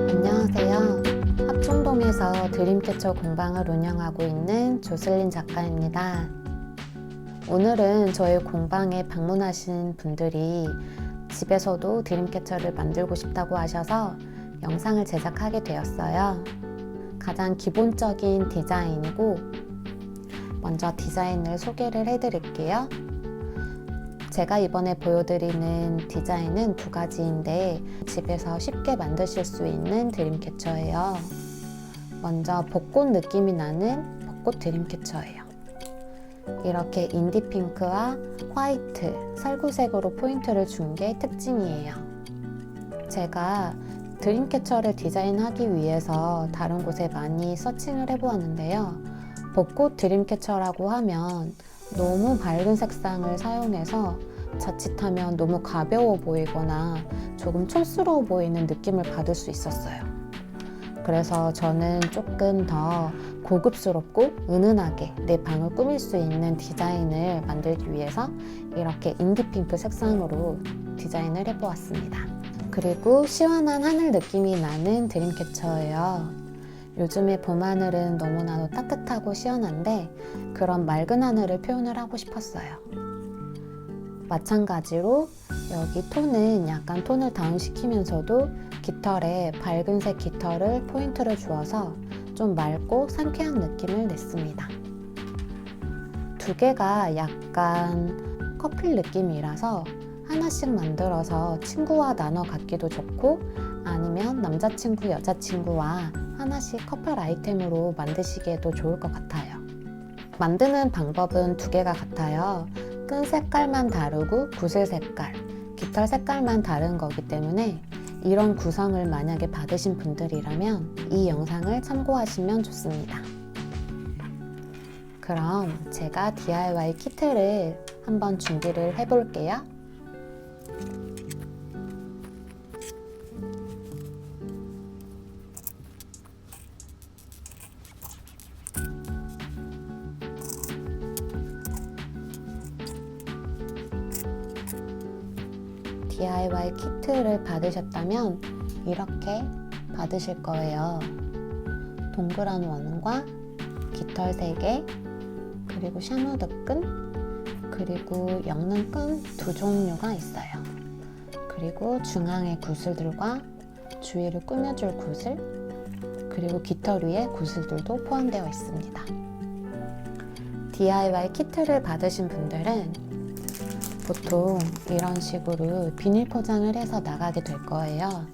안녕하세요. 합정동에서 드림캐쳐 공방을 운영하고 있는 조슬린 작가입니다. 오늘은 저희 공방에 방문하신 분들이 집에서도 드림캐쳐를 만들고 싶다고 하셔서 영상을 제작하게 되었어요. 가장 기본적인 디자인이고, 먼저 디자인을 소개를 해드릴게요. 제가 이번에 보여드리는 디자인은 두 가지인데 집에서 쉽게 만드실 수 있는 드림캐쳐예요. 먼저 벚꽃 느낌이 나는 벚꽃 드림캐쳐예요. 이렇게 인디핑크와 화이트, 살구색으로 포인트를 준 게 특징이에요. 제가 드림캐쳐를 디자인하기 위해서 다른 곳에 많이 서칭을 해보았는데요. 벚꽃 드림캐쳐라고 하면 너무 밝은 색상을 사용해서 자칫하면 너무 가벼워 보이거나 조금 촌스러워 보이는 느낌을 받을 수 있었어요. 그래서 저는 조금 더 고급스럽고 은은하게 내 방을 꾸밀 수 있는 디자인을 만들기 위해서 이렇게 인디핑크 색상으로 디자인을 해보았습니다. 그리고 시원한 하늘 느낌이 나는 드림캐쳐예요. 요즘에 봄하늘은 너무나도 따뜻하고 시원한데 그런 맑은 하늘을 표현을 하고 싶었어요. 마찬가지로 여기 톤은 약간 톤을 다운시키면서도 깃털에 밝은색 깃털을 포인트를 주어서 좀 맑고 상쾌한 느낌을 냈습니다. 두 개가 약간 커플 느낌이라서 하나씩 만들어서 친구와 나눠 갖기도 좋고, 아니면 남자친구, 여자친구와 하나씩 커플 아이템으로 만드시기에도 좋을 것 같아요. 만드는 방법은 두 개가 같아요. 끈 색깔만 다르고 구슬 색깔, 깃털 색깔만 다른 거기 때문에 이런 구성을 만약에 받으신 분들이라면 이 영상을 참고하시면 좋습니다. 그럼 제가 DIY 키트를 한번 준비를 해볼게요. DIY 키트를 받으셨다면 이렇게 받으실 거예요. 동그란 원과 깃털 3개, 그리고 샤누드 끈, 그리고 엮는 끈 2종류가 있어요. 그리고 중앙의 구슬들과 주위를 꾸며줄 구슬, 그리고 깃털 위에 구슬들도 포함되어 있습니다. DIY 키트를 받으신 분들은 보통 이런 식으로 비닐 포장을 해서 나가게 될 거예요.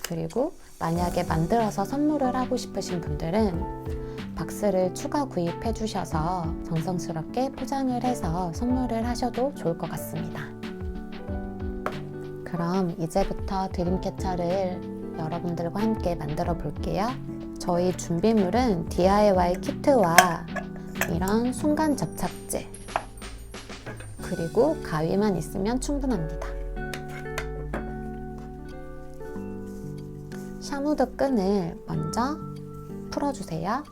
그리고 만약에 만들어서 선물을 하고 싶으신 분들은 박스를 추가 구입해 주셔서 정성스럽게 포장을 해서 선물을 하셔도 좋을 것 같습니다. 그럼 이제부터 드림캐쳐를 여러분들과 함께 만들어 볼게요. 저희 준비물은 DIY 키트와 이런 순간 접착제, 그리고 가위만 있으면 충분합니다. 샤무드 끈을 먼저 풀어주세요.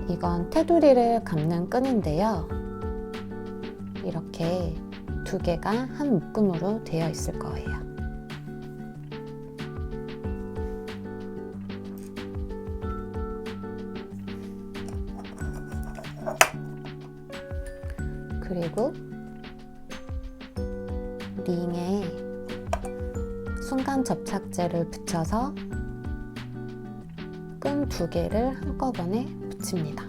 이건 테두리를 감는 끈인데요. 이렇게 두 개가 한 묶음으로 되어 있을 거예요. 그리고 링에 순간 접착제를 붙여서 끈 2개를 한꺼번에 붙입니다.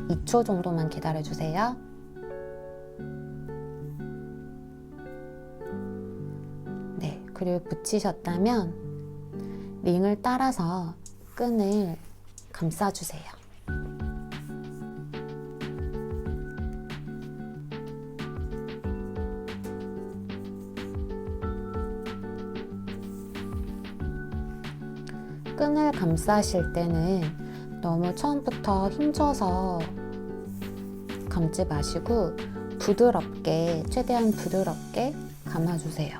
2초 정도만 기다려주세요. 네, 그리고 붙이셨다면 링을 따라서 끈을 감싸주세요. 끈을 감싸실 때는 너무 처음부터 힘줘서 감지 마시고 부드럽게, 최대한 부드럽게 감아주세요.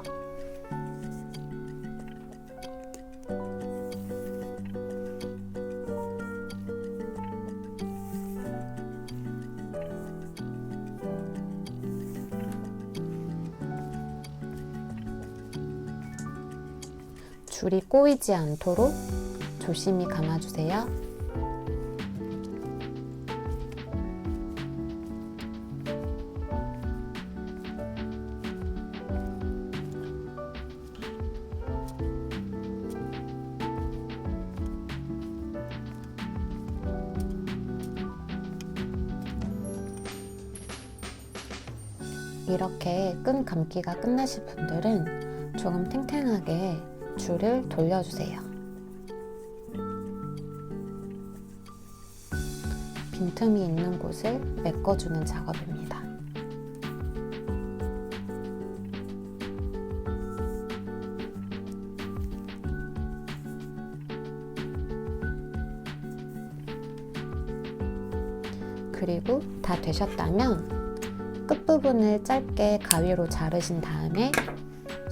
줄이 꼬이지 않도록 조심히 감아주세요. 이렇게 끈 감기가 끝나신 분들은 조금 탱탱하게 줄을 돌려주세요. 빈틈이 있는 곳을 메꿔주는 작업입니다. 그리고 다 되셨다면 끝부분을 짧게 가위로 자르신 다음에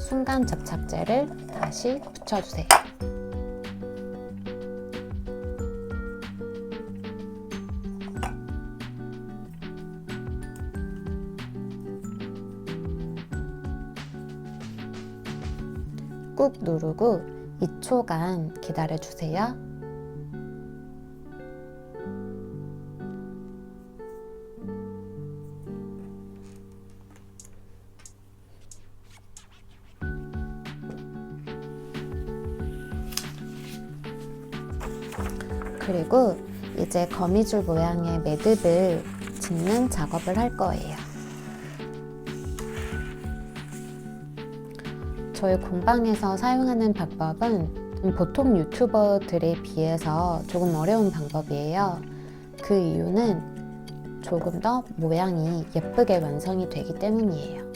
순간 접착제를 다시 붙여주세요. 꾹 누르고 2초간 기다려주세요. 그리고 이제 거미줄 모양의 매듭을 짓는 작업을 할 거예요. 저희 공방에서 사용하는 방법은 보통 유튜버들에 비해서 조금 어려운 방법이에요. 그 이유는 조금 더 모양이 예쁘게 완성이 되기 때문이에요.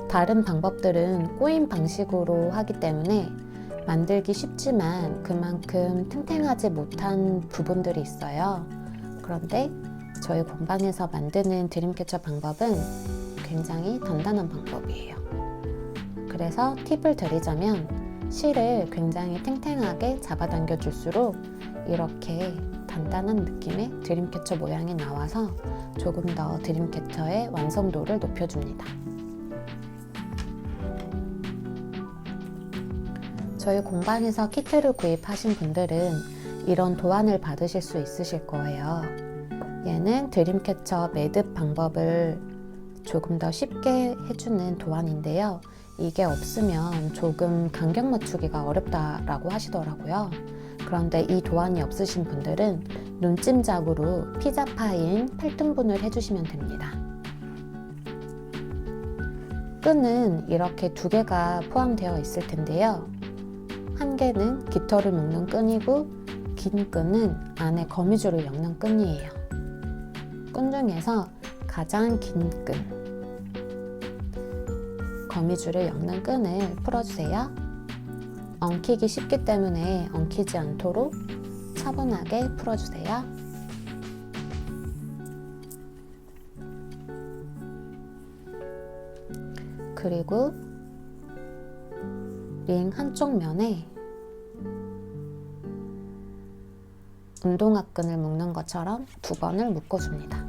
다른 방법들은 꼬임 방식으로 하기 때문에 만들기 쉽지만 그만큼 탱탱하지 못한 부분들이 있어요. 그런데 저희 공방에서 만드는 드림캐쳐 방법은 굉장히 단단한 방법이에요. 그래서 팁을 드리자면 실을 굉장히 탱탱하게 잡아당겨 줄수록 이렇게 단단한 느낌의 드림캐쳐 모양이 나와서 조금 더 드림캐쳐의 완성도를 높여줍니다. 저희 공방에서 키트를 구입하신 분들은 이런 도안을 받으실 수 있으실 거예요. 얘는 드림캐쳐 매듭 방법을 조금 더 쉽게 해주는 도안인데요. 이게 없으면 조금 간격 맞추기가 어렵다라고 하시더라고요. 그런데 이 도안이 없으신 분들은 눈찜작으로 피자 파인 8등분을 해주시면 됩니다. 끈은 이렇게 2개가 포함되어 있을 텐데요. 한 개는 깃털을 묶는 끈이고 긴 끈은 안에 거미줄을 엮는 끈이에요. 끈 중에서 가장 긴 끈, 거미줄을 엮는 끈을 풀어주세요. 엉키기 쉽기 때문에 엉키지 않도록 차분하게 풀어주세요. 그리고 링 한쪽 면에 운동화 끈을 묶는 것처럼 2번을 묶어줍니다.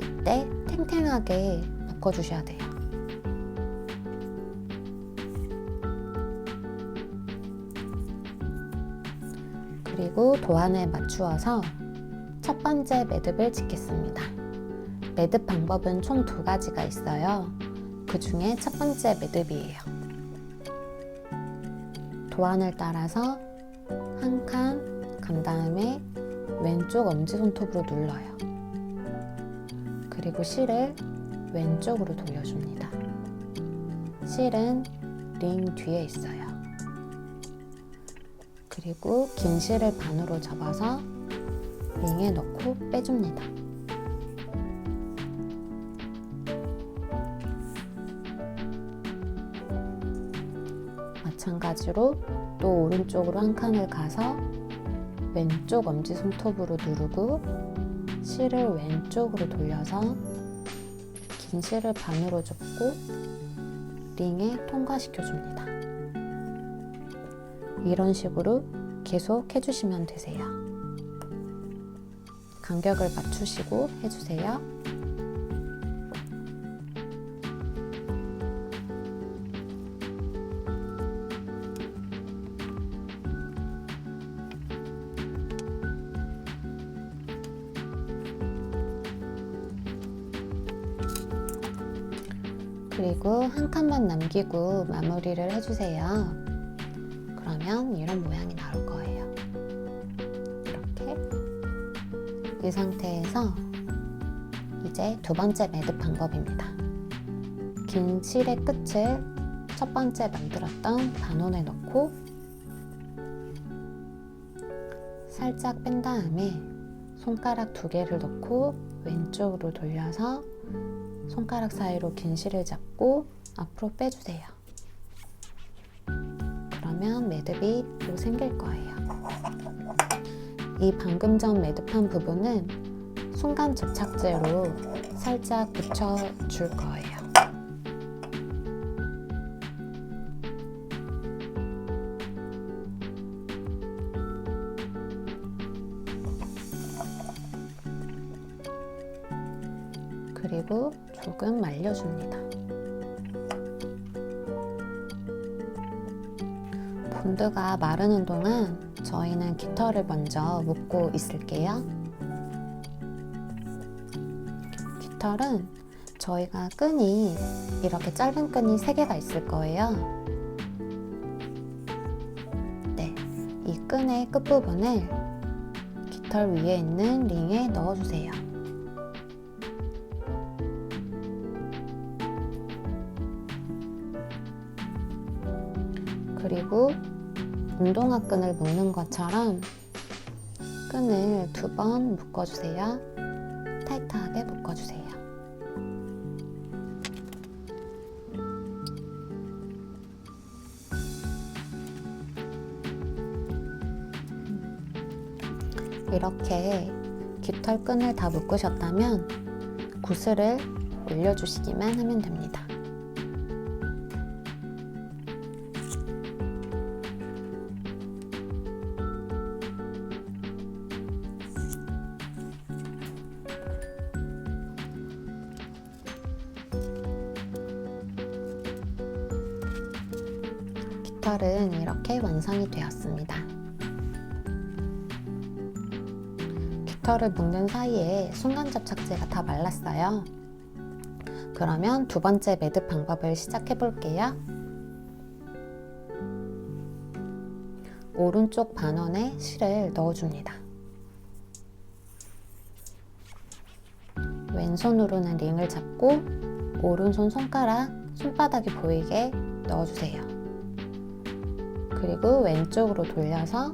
이때 탱탱하게 묶어주셔야 돼요. 그리고 도안에 맞추어서 첫 번째 매듭을 짓겠습니다. 매듭 방법은 총 2가지가 있어요. 그 중에 첫 번째 매듭이에요. 도안을 따라서 한 칸 간 다음에 왼쪽 엄지손톱으로 눌러요. 그리고 실을 왼쪽으로 돌려줍니다. 실은 링 뒤에 있어요. 그리고 긴 실을 반으로 접어서 링에 넣고 빼줍니다. 마찬가지로 또 오른쪽으로 한 칸을 가서 왼쪽 엄지손톱으로 누르고 실을 왼쪽으로 돌려서 긴 실을 반으로 접고 링에 통과시켜줍니다. 이런 식으로 계속 해주시면 되세요. 간격을 맞추시고 해주세요. 그리고 한 칸만 남기고 마무리를 해주세요. 그러면 이런 모양이 나올 거예요. 이렇게. 이 상태에서 이제 두 번째 매듭 방법입니다. 긴 실의 끝을 첫 번째 만들었던 반원에 넣고 살짝 뺀 다음에 손가락 두 개를 넣고 왼쪽으로 돌려서 손가락 사이로 긴 실을 잡고 앞으로 빼주세요. 그러면 매듭이 또 생길 거예요. 이 방금 전 매듭한 부분은 순간 접착제로 살짝 붙여줄 거예요. 그리고 조금 말려줍니다. 본드가 마르는 동안 저희는 깃털을 먼저 묶고 있을게요. 깃털은 저희가 끈이 이렇게 짧은 끈이 3개가 있을 거예요. 네, 이 끈의 끝부분을 깃털 위에 있는 링에 넣어주세요. 그리고 운동화 끈을 묶는 것처럼 끈을 2번 묶어주세요. 타이트하게 묶어주세요. 이렇게 깃털 끈을 다 묶으셨다면 구슬을 올려주시기만 하면 됩니다. 깃털은 이렇게 완성이 되었습니다. 깃털을 묶는 사이에 순간 접착제가 다 말랐어요. 그러면 두 번째 매듭 방법을 시작해 볼게요. 오른쪽 반원에 실을 넣어줍니다. 왼손으로는 링을 잡고 오른손 손가락 손바닥이 보이게 넣어주세요. 그리고 왼쪽으로 돌려서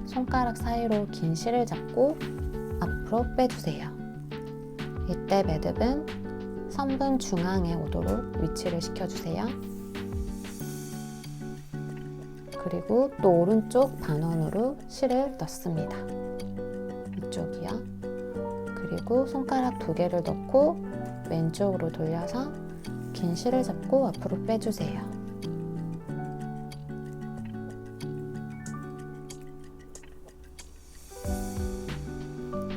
손가락 사이로 긴 실을 잡고 앞으로 빼주세요. 이때 매듭은 선분 중앙에 오도록 위치를 시켜주세요. 그리고 또 오른쪽 반원으로 실을 넣습니다. 이쪽이요. 그리고 손가락 2개를 넣고 왼쪽으로 돌려서 긴 실을 잡고 앞으로 빼주세요.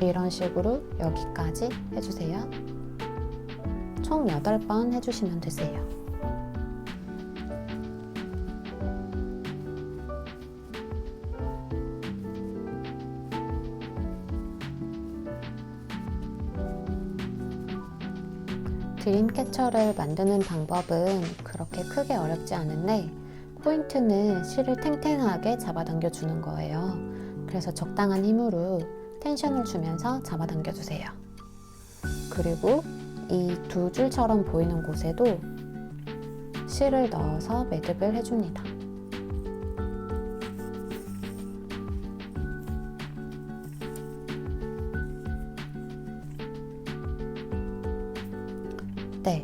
이런 식으로 여기까지 해주세요. 총 8번 해주시면 되세요. 드림캐쳐를 만드는 방법은 그렇게 크게 어렵지 않은데 포인트는 실을 탱탱하게 잡아당겨 주는 거예요. 그래서 적당한 힘으로 텐션을 주면서 잡아당겨 주세요. 그리고 이 2줄처럼 보이는 곳에도 실을 넣어서 매듭을 해줍니다. 네,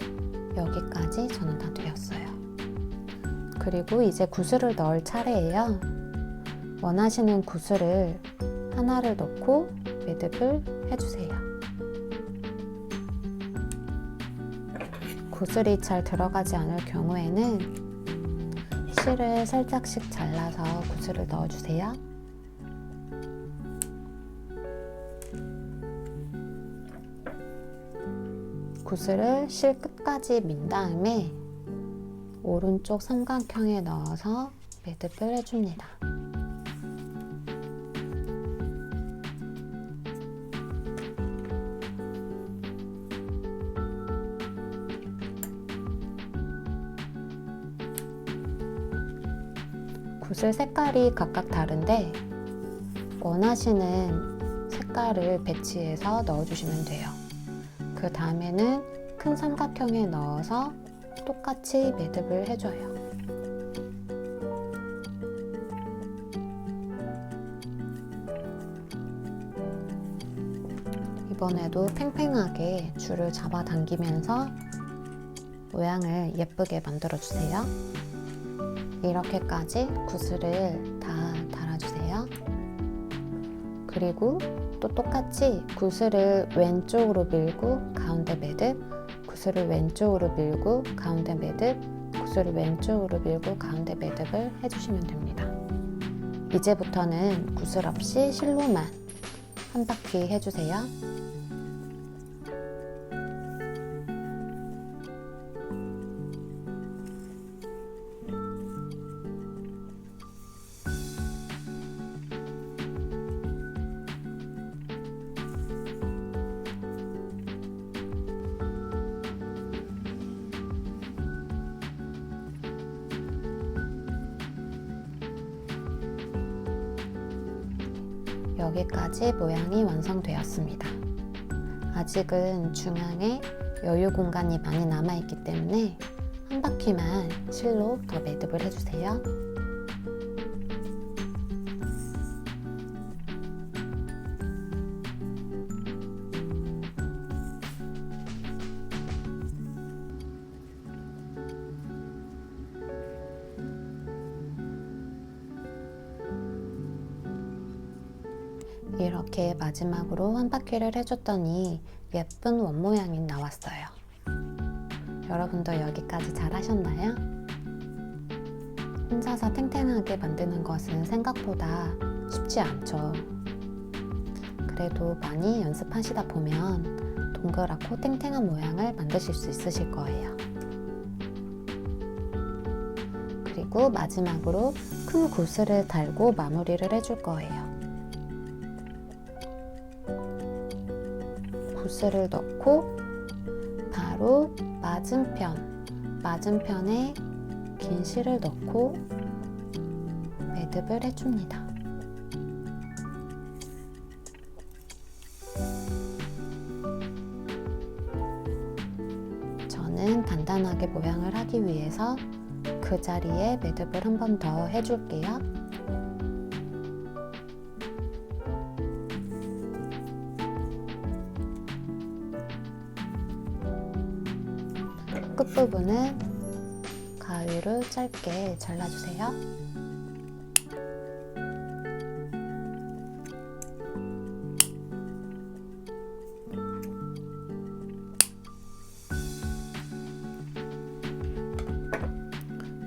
여기까지 저는 다 되었어요. 그리고 이제 구슬을 넣을 차례예요. 원하시는 구슬을 하나를 넣고 매듭을 해주세요. 구슬이 잘 들어가지 않을 경우에는 실을 살짝씩 잘라서 구슬을 넣어주세요. 구슬을 실 끝까지 민 다음에 오른쪽 삼각형에 넣어서 매듭을 해줍니다. 구슬 색깔이 각각 다른데 원하시는 색깔을 배치해서 넣어주시면 돼요. 그 다음에는 큰 삼각형에 넣어서 똑같이 매듭을 해줘요. 이번에도 팽팽하게 줄을 잡아당기면서 모양을 예쁘게 만들어주세요. 이렇게까지 구슬을 다 달아주세요. 그리고 또 똑같이 구슬을 왼쪽으로 밀고 가운데 매듭, 구슬을 왼쪽으로 밀고 가운데 매듭, 구슬을 왼쪽으로 밀고 가운데 매듭을 해주시면 됩니다. 이제부터는 구슬 없이 실로만 한 바퀴 해주세요. 여기까지 모양이 완성되었습니다. 아직은 중앙에 여유 공간이 많이 남아있기 때문에 한 바퀴만 실로 더 매듭을 해주세요. 이렇게 마지막으로 한 바퀴를 해줬더니 예쁜 원 모양이 나왔어요. 여러분도 여기까지 잘 하셨나요? 혼자서 탱탱하게 만드는 것은 생각보다 쉽지 않죠. 그래도 많이 연습하시다 보면 동그랗고 탱탱한 모양을 만드실 수 있으실 거예요. 그리고 마지막으로 큰 구슬을 달고 마무리를 해줄 거예요. 구슬을 넣고 바로 맞은편에 긴 실을 넣고 매듭을 해줍니다. 저는 단단하게 모양을 하기 위해서 그 자리에 매듭을 한 번 더 해줄게요. 끝부분은 가위로 짧게 잘라주세요.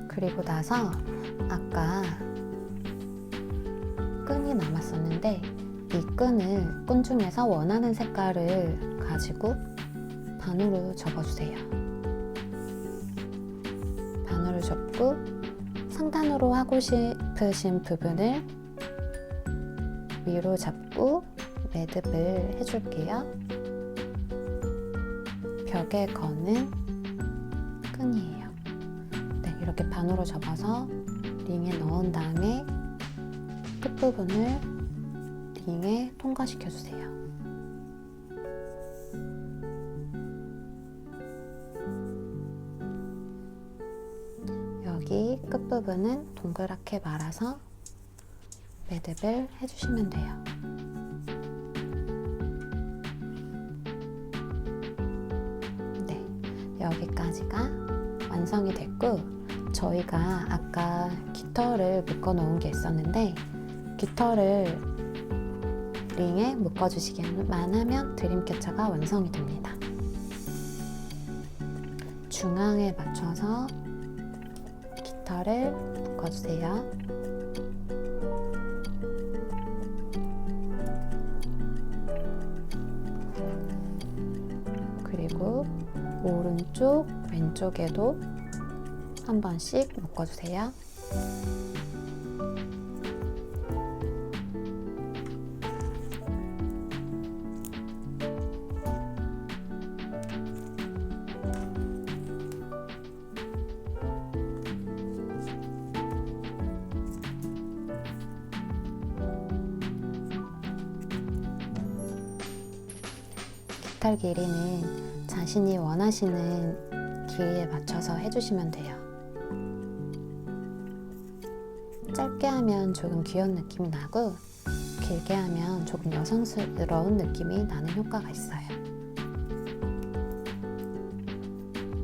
그리고 나서 아까 끈이 남았었는데 이 끈 중에서 원하는 색깔을 가지고 반으로 접어주세요. 반으로 접고 상단으로 하고 싶으신 부분을 위로 잡고 매듭을 해줄게요. 벽에 거는 끈이에요. 네, 이렇게 반으로 접어서 링에 넣은 다음에 끝부분을 링에 통과시켜 주세요. 여기 끝부분은 동그랗게 말아서 매듭을 해주시면 돼요. 네, 여기까지가 완성이 됐고, 저희가 아까 깃털을 묶어 놓은 게 있었는데 깃털을 링에 묶어 주시기만 하면 드림캐쳐가 완성이 됩니다. 중앙에 맞춰서 깃털을 묶어주세요. 그리고 오른쪽, 왼쪽에도 한 번씩 묶어주세요. 깃털 길이는 자신이 원하시는 길이에 맞춰서 해주시면 돼요. 짧게 하면 조금 귀여운 느낌이 나고 길게 하면 조금 여성스러운 느낌이 나는 효과가 있어요.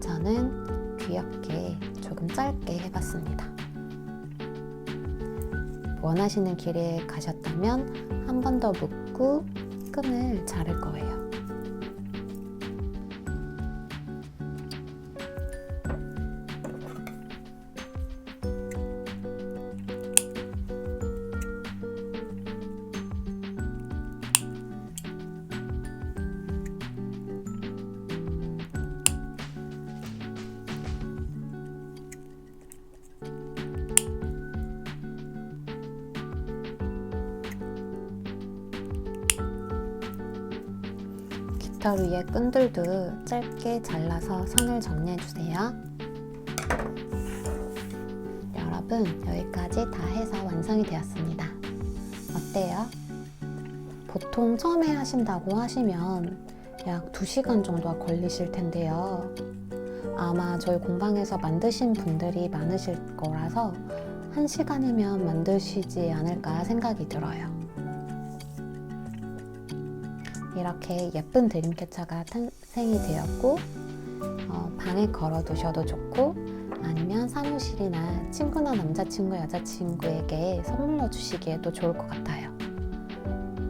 저는 귀엽게 조금 짧게 해봤습니다. 원하시는 길이에 가셨다면 한 번 더 묶고 끈을 자를 거예요. 깃털 위에 끈들도 짧게 잘라서 선을 정리해주세요. 여러분, 여기까지 다 해서 완성이 되었습니다. 어때요? 보통 처음에 하신다고 하시면 약 2시간 정도가 걸리실 텐데요. 아마 저희 공방에서 만드신 분들이 많으실 거라서 1시간이면 만드시지 않을까 생각이 들어요. 이렇게 예쁜 드림캐쳐가 탄생이 되었고 방에 걸어 두셔도 좋고 아니면 사무실이나 친구나 남자친구, 여자친구에게 선물로 주시기에도 좋을 것 같아요.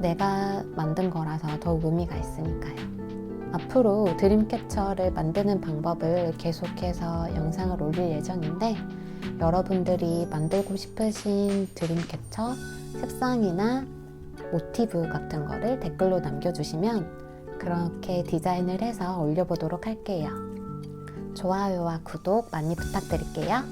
내가 만든 거라서 더욱 의미가 있으니까요. 앞으로 드림캐쳐를 만드는 방법을 계속해서 영상을 올릴 예정인데 여러분들이 만들고 싶으신 드림캐쳐 색상이나 모티브 같은 거를 댓글로 남겨주시면 그렇게 디자인을 해서 올려보도록 할게요. 좋아요와 구독 많이 부탁드릴게요.